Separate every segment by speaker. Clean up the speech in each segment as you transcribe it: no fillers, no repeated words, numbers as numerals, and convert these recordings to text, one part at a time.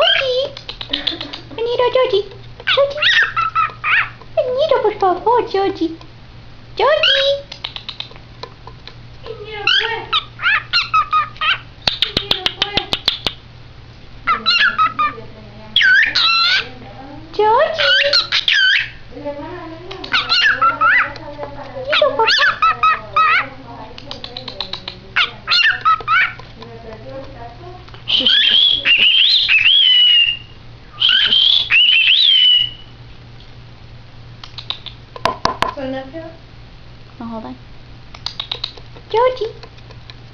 Speaker 1: Georgie. Venido, Georgie. Georgie. Venido, por favor, Georgie. Georgie. Georgie. Venido, papá. No, hold on. Georgie.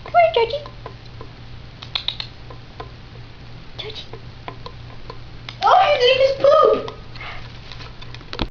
Speaker 1: Come here, Georgie.